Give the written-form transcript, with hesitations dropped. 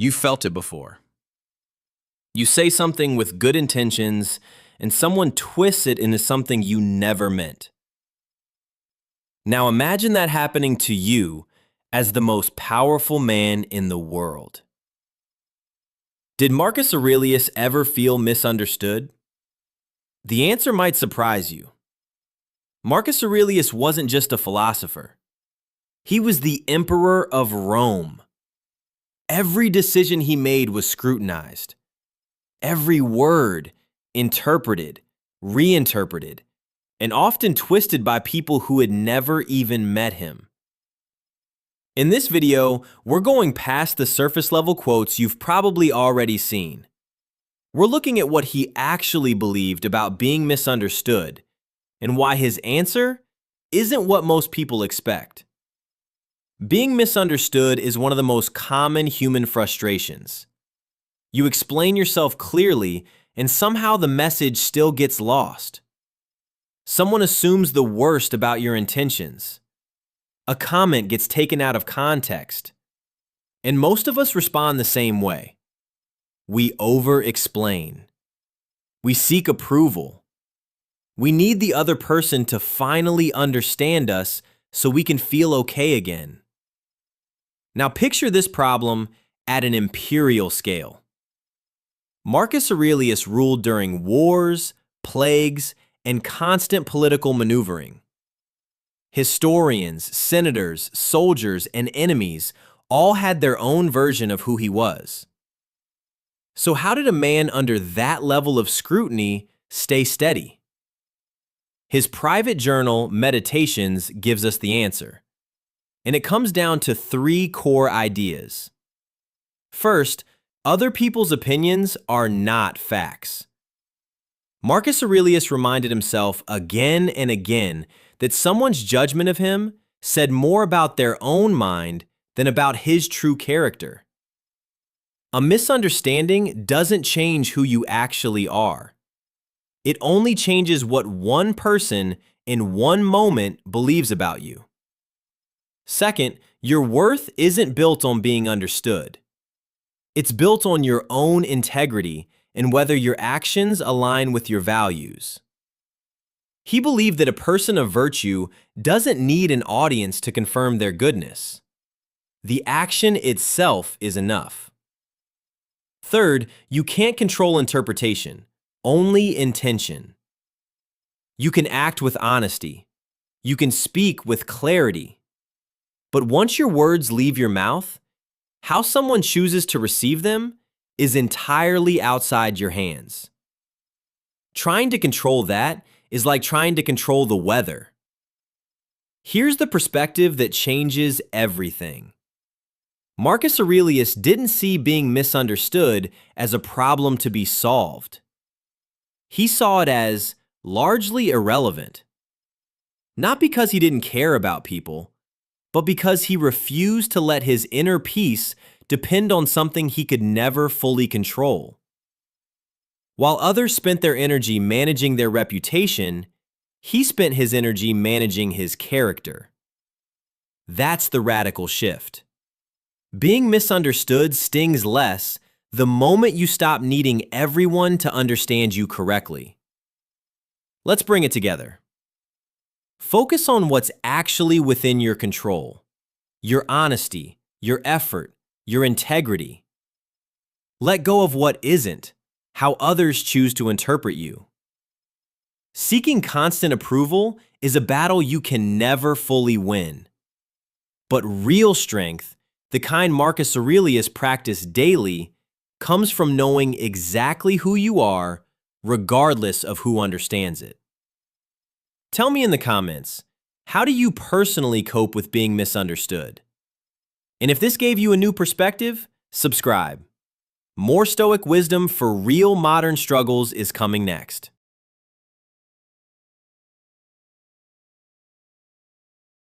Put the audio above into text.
You felt it before. You say something with good intentions, and someone twists it into something you never meant. Now imagine that happening to you as the most powerful man in the world. Did Marcus Aurelius ever feel misunderstood? The answer might surprise you. Marcus Aurelius wasn't just a philosopher. He was the emperor of Rome. Every decision he made was scrutinized. Every word interpreted, reinterpreted, and often twisted by people who had never even met him. In this video, we're going past the surface-level quotes you've probably already seen. We're looking at what he actually believed about being misunderstood and why his answer isn't what most people expect. Being misunderstood is one of the most common human frustrations. You explain yourself clearly, and somehow the message still gets lost. Someone assumes the worst about your intentions. A comment gets taken out of context. And most of us respond the same way. We over-explain. We seek approval. We need the other person to finally understand us so we can feel okay again. Now picture this problem at an imperial scale. Marcus Aurelius ruled during wars, plagues, and constant political maneuvering. Historians, senators, soldiers, and enemies all had their own version of who he was. So how did a man under that level of scrutiny stay steady? His private journal, Meditations, gives us the answer. And it comes down to 3 core ideas. First, other people's opinions are not facts. Marcus Aurelius reminded himself again and again that someone's judgment of him said more about their own mind than about his true character. A misunderstanding doesn't change who you actually are. It only changes what one person in one moment believes about you. Second, your worth isn't built on being understood. It's built on your own integrity and whether your actions align with your values. He believed that a person of virtue doesn't need an audience to confirm their goodness. The action itself is enough. Third, you can't control interpretation, only intention. You can act with honesty. You can speak with clarity. But once your words leave your mouth, how someone chooses to receive them is entirely outside your hands. Trying to control that is like trying to control the weather. Here's the perspective that changes everything. Marcus Aurelius didn't see being misunderstood as a problem to be solved. He saw it as largely irrelevant. Not because he didn't care about people, but because he refused to let his inner peace depend on something he could never fully control. While others spent their energy managing their reputation, he spent his energy managing his character. That's the radical shift. Being misunderstood stings less the moment you stop needing everyone to understand you correctly. Let's bring it together. Focus on what's actually within your control. Your honesty, your effort, your integrity. Let go of what isn't, how others choose to interpret you. Seeking constant approval is a battle you can never fully win. But real strength, the kind Marcus Aurelius practiced daily, comes from knowing exactly who you are, regardless of who understands it. Tell me in the comments, how do you personally cope with being misunderstood? And if this gave you a new perspective, subscribe. More Stoic wisdom for real modern struggles is coming next.